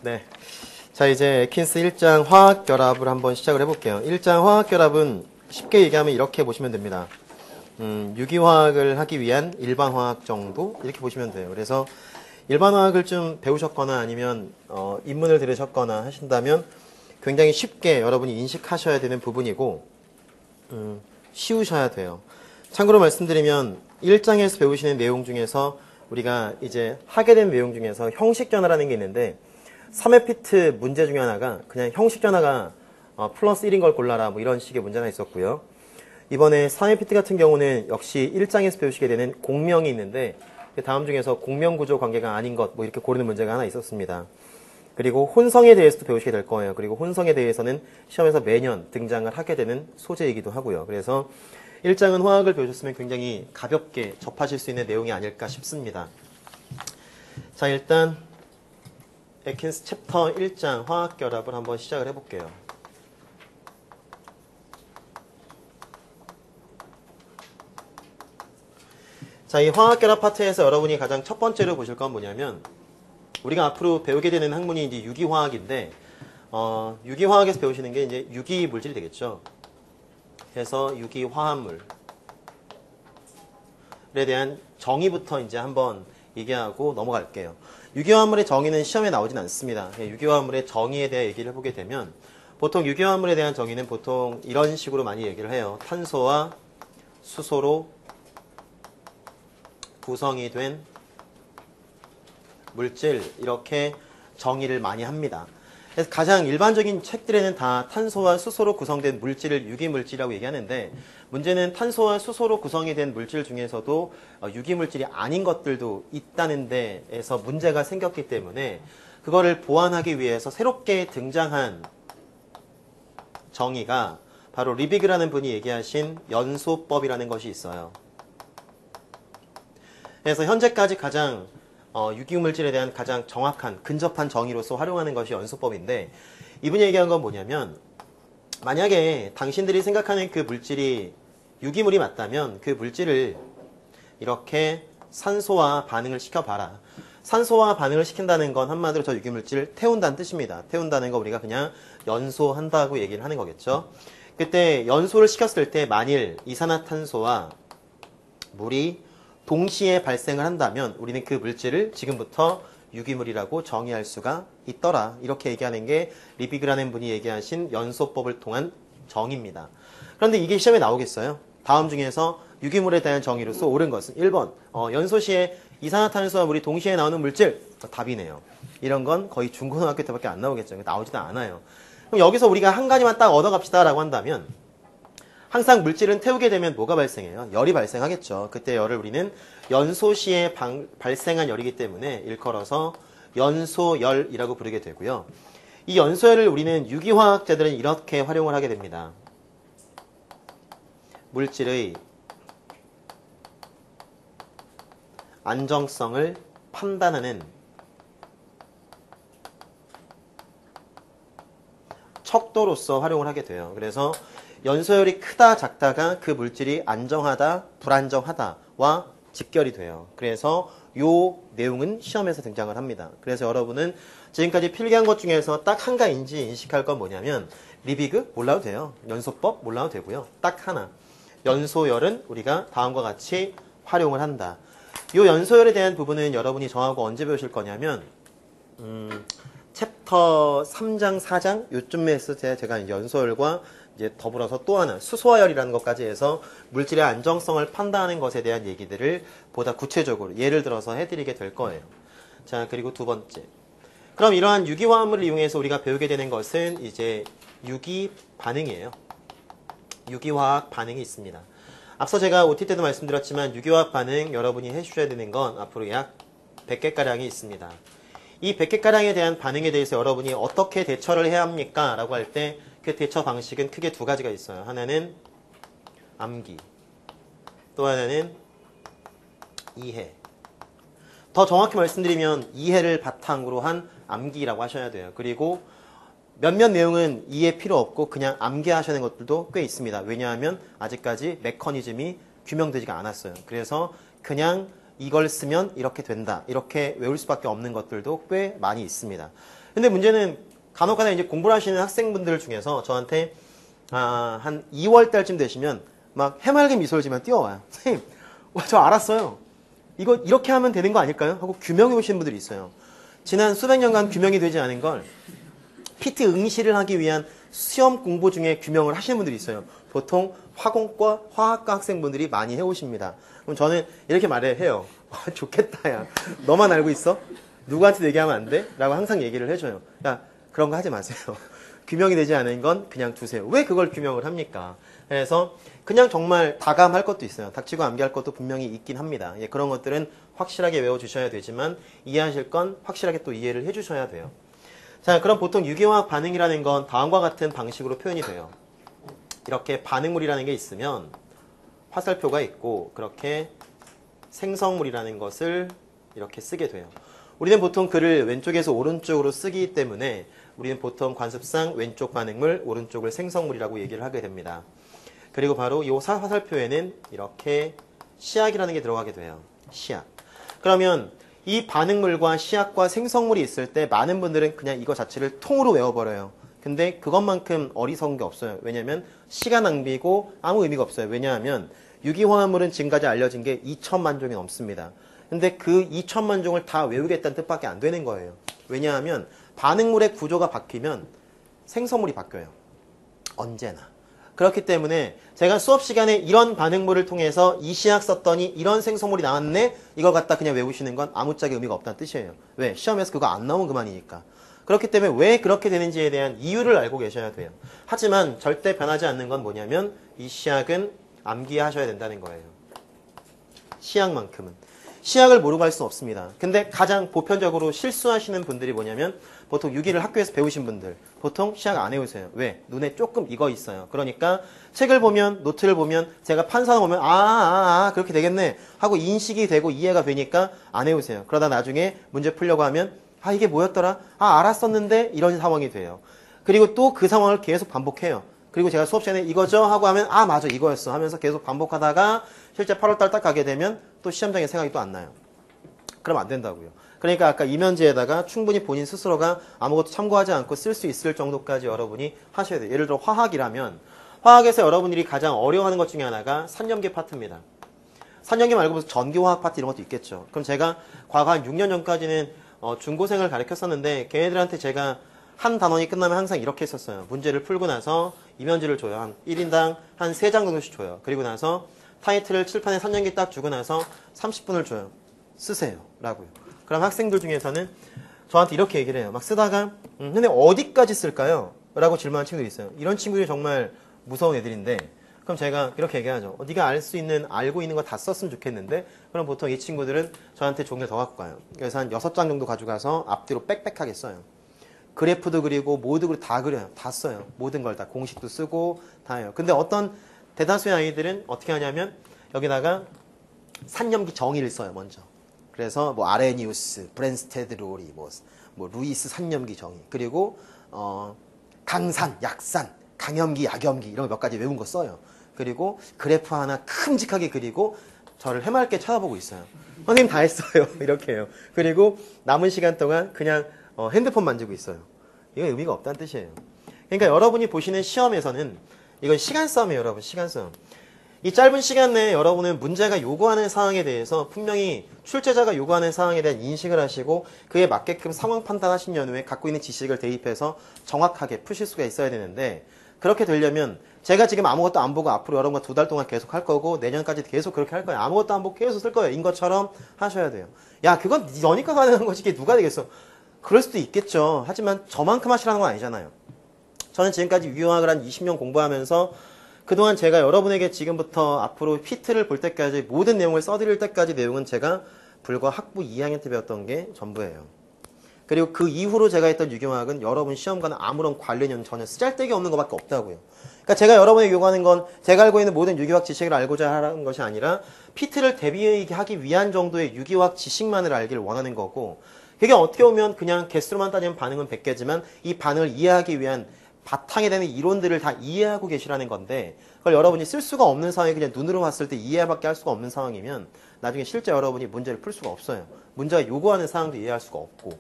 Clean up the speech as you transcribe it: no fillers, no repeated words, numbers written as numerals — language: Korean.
네. 자, 이제 에킨스 1장 화학결합을 한번 시작을 해볼게요. 1장 화학결합은 쉽게 얘기하면 이렇게 보시면 됩니다. 유기화학을 하기 위한 일반화학 정도? 이렇게 보시면 돼요. 그래서 일반화학을 좀 배우셨거나 아니면 입문을 들으셨거나 하신다면 굉장히 쉽게 여러분이 인식하셔야 되는 부분이고 쉬우셔야 돼요. 참고로 말씀드리면 1장에서 배우시는 내용 중에서 우리가 이제 하게 된 내용 중에서 형식전화라는 게 있는데 3회 피트 문제 중에 하나가 그냥 형식전화가 플러스 1인 걸 골라라 뭐 이런 식의 문제가 있었고요. 이번에 4회 피트 같은 경우는 역시 1장에서 배우시게 되는 공명이 있는데 다음 중에서 공명구조 관계가 아닌 것 뭐 이렇게 고르는 문제가 하나 있었습니다. 그리고 혼성에 대해서도 배우시게 될 거예요. 그리고 혼성에 대해서는 시험에서 매년 등장을 하게 되는 소재이기도 하고요. 그래서 1장은 화학을 배우셨으면 굉장히 가볍게 접하실 수 있는 내용이 아닐까 싶습니다. 자, 일단 에킨스 챕터 1장 화학결합을 한번 시작을 해볼게요. 자, 이 화학결합 파트에서 여러분이 가장 첫 번째로 보실 건 뭐냐면 우리가 앞으로 배우게 되는 학문이 이제 유기화학인데 유기화학에서 배우시는 게 이제 유기물질이 되겠죠. 그래서 유기화합물에 대한 정의부터 이제 한번 얘기하고 넘어갈게요. 유기화합물의 정의는 시험에 나오진 않습니다. 유기화합물의 정의에 대해 얘기를 해보게 되면 보통 유기화합물에 대한 정의는 보통 이런 식으로 많이 얘기를 해요. 탄소와 수소로 구성이 된 물질 이렇게 정의를 많이 합니다. 그래서 가장 일반적인 책들에는 다 탄소와 수소로 구성된 물질을 유기물질이라고 얘기하는데 문제는 탄소와 수소로 구성이 된 물질 중에서도 유기물질이 아닌 것들도 있다는 데에서 문제가 생겼기 때문에 그거를 보완하기 위해서 새롭게 등장한 정의가 바로 리비그라는 분이 얘기하신 연소법이라는 것이 있어요. 그래서 현재까지 가장 유기물질에 대한 가장 정확한 근접한 정의로서 활용하는 것이 연소법인데 이분이 얘기한 건 뭐냐면 만약에 당신들이 생각하는 그 물질이 유기물이 맞다면 그 물질을 이렇게 산소와 반응을 시켜봐라. 산소와 반응을 시킨다는 건 한마디로 저 유기물질을 태운다는 뜻입니다. 태운다는 거 우리가 그냥 연소한다고 얘기를 하는 거겠죠. 그때 연소를 시켰을 때 만일 이산화탄소와 물이 동시에 발생을 한다면 우리는 그 물질을 지금부터 유기물이라고 정의할 수가 있더라. 이렇게 얘기하는 게 리비그라는 분이 얘기하신 연소법을 통한 정의입니다. 그런데 이게 시험에 나오겠어요? 다음 중에서 유기물에 대한 정의로서 옳은 것은 1번 연소 시에 이산화탄소와 물이 동시에 나오는 물질 답이네요. 이런 건 거의 중고등학교 때밖에 안 나오겠죠. 나오지도 않아요. 그럼 여기서 우리가 한 가지만 딱 얻어갑시다 라고 한다면 항상 물질은 태우게 되면 뭐가 발생해요? 열이 발생하겠죠. 그때 열을 우리는 연소 시에 발생한 열이기 때문에 일컬어서 연소열이라고 부르게 되고요. 이 연소열을 우리는 유기화학자들은 이렇게 활용을 하게 됩니다. 물질의 안정성을 판단하는 척도로서 활용을 하게 돼요. 그래서 연소열이 크다 작다가 그 물질이 안정하다 불안정하다와 직결이 돼요. 그래서 요 내용은 시험에서 등장을 합니다. 그래서 여러분은 지금까지 필기한 것 중에서 딱 한 가지인지 인식할 건 뭐냐면 리비그 몰라도 돼요. 연소법 몰라도 되고요. 딱 하나. 연소열은 우리가 다음과 같이 활용을 한다. 요 연소열에 대한 부분은 여러분이 저하고 언제 배우실 거냐면 챕터 3장, 4장 요쯤에서 제가 연소열과 이제 더불어서 또 하나 수소화열이라는 것까지 해서 물질의 안정성을 판단하는 것에 대한 얘기들을 보다 구체적으로 예를 들어서 해드리게 될 거예요. 자, 그리고 두 번째. 그럼 이러한 유기화합물을 이용해서 우리가 배우게 되는 것은 이제 유기 반응이에요. 유기화학 반응이 있습니다. 앞서 제가 OT 때도 말씀드렸지만 유기화학 반응 여러분이 해주셔야 되는 건 앞으로 약 100개가량이 있습니다. 이 100개가량에 대한 반응에 대해서 여러분이 어떻게 대처를 해야 합니까? 라고 할 때 그 대처 방식은 크게 두 가지가 있어요. 하나는 암기, 또 하나는 이해. 더 정확히 말씀드리면 이해를 바탕으로 한 암기라고 하셔야 돼요. 그리고 몇몇 내용은 이해 필요 없고 그냥 암기하시는 것들도 꽤 있습니다. 왜냐하면 아직까지 메커니즘이 규명되지가 않았어요. 그래서 그냥 이걸 쓰면 이렇게 된다. 이렇게 외울 수밖에 없는 것들도 꽤 많이 있습니다. 근데 문제는 간혹가다 이제 공부를 하시는 학생분들 중에서 저한테 한 2월 달쯤 되시면 막 해맑은 미소를 지면 뛰어와요. 선생님, 저 알았어요. 이거 이렇게 하면 되는 거 아닐까요? 하고 규명해 오시는 분들이 있어요. 지난 수백 년간 규명이 되지 않은 걸 PT 응시를 하기 위한 시험 공부 중에 규명을 하시는 분들이 있어요. 보통 화공과 화학과 학생분들이 많이 해오십니다. 그럼 저는 이렇게 말해요. 좋겠다, 야. 너만 알고 있어? 누구한테 얘기하면 안 돼? 라고 항상 얘기를 해줘요. 야, 그런 거 하지 마세요. 규명이 되지 않은 건 그냥 두세요. 왜 그걸 규명을 합니까? 그래서 그냥 정말 다감할 것도 있어요. 닥치고 암기할 것도 분명히 있긴 합니다. 예, 그런 것들은 확실하게 외워주셔야 되지만 이해하실 건 확실하게 또 이해를 해주셔야 돼요. 자, 그럼 보통 유기화학 반응이라는 건 다음과 같은 방식으로 표현이 돼요. 이렇게 반응물이라는 게 있으면 화살표가 있고 그렇게 생성물이라는 것을 이렇게 쓰게 돼요. 우리는 보통 글을 왼쪽에서 오른쪽으로 쓰기 때문에 우리는 보통 관습상 왼쪽 반응물, 오른쪽을 생성물이라고 얘기를 하게 됩니다. 그리고 바로 이 화살표에는 이렇게 시약이라는 게 들어가게 돼요. 시약. 그러면 이 반응물과 시약과 생성물이 있을 때 많은 분들은 그냥 이거 자체를 통으로 외워버려요. 근데 그것만큼 어리석은 게 없어요. 왜냐하면 시간 낭비고 아무 의미가 없어요. 왜냐하면 유기화합물은 지금까지 알려진 게 2천만 종이 넘습니다. 근데 그 2천만 종을 다 외우겠다는 뜻밖에 안 되는 거예요. 왜냐하면 반응물의 구조가 바뀌면 생성물이 바뀌어요. 언제나. 그렇기 때문에 제가 수업 시간에 이런 반응물을 통해서 이 시약 썼더니 이런 생성물이 나왔네? 이걸 갖다 그냥 외우시는 건 아무짝에 의미가 없다는 뜻이에요. 왜? 시험에서 그거 안 나오면 그만이니까. 그렇기 때문에 왜 그렇게 되는지에 대한 이유를 알고 계셔야 돼요. 하지만 절대 변하지 않는 건 뭐냐면 이 시약은 암기하셔야 된다는 거예요. 시약만큼은. 시약을 모르고 할 수 없습니다. 근데 가장 보편적으로 실수하시는 분들이 뭐냐면 보통 유기를 학교에서 배우신 분들 보통 시약 안 외우세요. 왜? 눈에 조금 익어 있어요. 그러니까 책을 보면 노트를 보면 제가 판사를 보면 그렇게 되겠네 하고 인식이 되고 이해가 되니까 안 외우세요. 그러다 나중에 문제 풀려고 하면 이게 뭐였더라? 알았었는데 이런 상황이 돼요. 그리고 또 그 상황을 계속 반복해요. 그리고 제가 수업 시간에 이거죠? 하고 하면 맞아 이거였어 하면서 계속 반복하다가 실제 8월달 딱 가게 되면 또 시험장에 생각이 또 안 나요. 그럼 안 된다고요. 그러니까 아까 이면지에다가 충분히 본인 스스로가 아무것도 참고하지 않고 쓸 수 있을 정도까지 여러분이 하셔야 돼요. 예를 들어 화학이라면 화학에서 여러분들이 가장 어려워하는 것 중에 하나가 산염계 파트입니다. 산염계 말고 무슨 전기화학 파트 이런 것도 있겠죠. 그럼 제가 과거 한 6년 전까지는 중고생을 가르쳤었는데 걔네들한테 제가 한 단원이 끝나면 항상 이렇게 했었어요. 문제를 풀고 나서 이면지를 줘요. 한 1인당 한 3장 정도씩 줘요. 그리고 나서 타이틀을 칠판에 산연기 딱 주고 나서 30분을 줘요. 쓰세요. 라고요. 그럼 학생들 중에서는 저한테 이렇게 얘기를 해요. 막 쓰다가 근데 어디까지 쓸까요? 라고 질문하는 친구들이 있어요. 이런 친구들이 정말 무서운 애들인데 그럼 제가 이렇게 얘기하죠. 네가 알고 있는 거 다 썼으면 좋겠는데 그럼 보통 이 친구들은 저한테 종이를 더 갖고 가요. 그래서 한 6장 정도 가져가서 앞뒤로 빽빽하게 써요. 그래프도 그리고 모두 다 그려요. 다 써요. 모든 걸 다 공식도 쓰고 다 해요. 근데 어떤 대다수의 아이들은 어떻게 하냐면 여기다가 산염기 정의를 써요. 먼저. 그래서 뭐 아레니우스, 브랜스테드 로리, 뭐 루이스 산염기 정의 그리고 강산, 약산, 강염기, 약염기 이런 거 몇 가지 외운 거 써요. 그리고 그래프 하나 큼직하게 그리고 저를 해맑게 쳐다보고 있어요. 선생님 다 했어요. 이렇게 해요. 그리고 남은 시간 동안 그냥 핸드폰 만지고 있어요. 이건 의미가 없다는 뜻이에요. 그러니까 여러분이 보시는 시험에서는 이건 시간 싸움이에요, 여러분. 시간 싸움. 이 짧은 시간 내에 여러분은 문제가 요구하는 사항에 대해서 분명히 출제자가 요구하는 사항에 대한 인식을 하시고 그에 맞게끔 상황 판단하신 연후에 갖고 있는 지식을 대입해서 정확하게 푸실 수가 있어야 되는데 그렇게 되려면 제가 지금 아무것도 안 보고 앞으로 여러분과 2달 동안 계속 할 거고 내년까지 계속 그렇게 할 거예요. 아무것도 안 보고 계속 쓸 거예요. 인 것처럼 하셔야 돼요. 야, 그건 너니까 가능한 것이 이게 누가 되겠어. 그럴 수도 있겠죠. 하지만 저만큼 하시라는 건 아니잖아요. 저는 지금까지 유기화학을 한 20년 공부하면서 그동안 제가 여러분에게 지금부터 앞으로 피트를 볼 때까지 모든 내용을 써드릴 때까지 내용은 제가 불과 학부 2학년 때 배웠던 게 전부예요. 그리고 그 이후로 제가 했던 유기화학은 여러분 시험과는 아무런 관련이 전혀 쓰잘데기 없는 것밖에 없다고요. 그러니까 제가 여러분에게 요구하는 건 제가 알고 있는 모든 유기화학 지식을 알고자 하는 것이 아니라 피트를 대비하기 위한 정도의 유기화학 지식만을 알기를 원하는 거고 그게 어떻게 보면 그냥 개수로만 따지면 반응은 100개지만 이 반응을 이해하기 위한 바탕에 되는 이론들을 다 이해하고 계시라는 건데 그걸 여러분이 쓸 수가 없는 상황에 그냥 눈으로 봤을 때 이해밖에 할 수가 없는 상황이면 나중에 실제 여러분이 문제를 풀 수가 없어요. 문제가 요구하는 사항도 이해할 수가 없고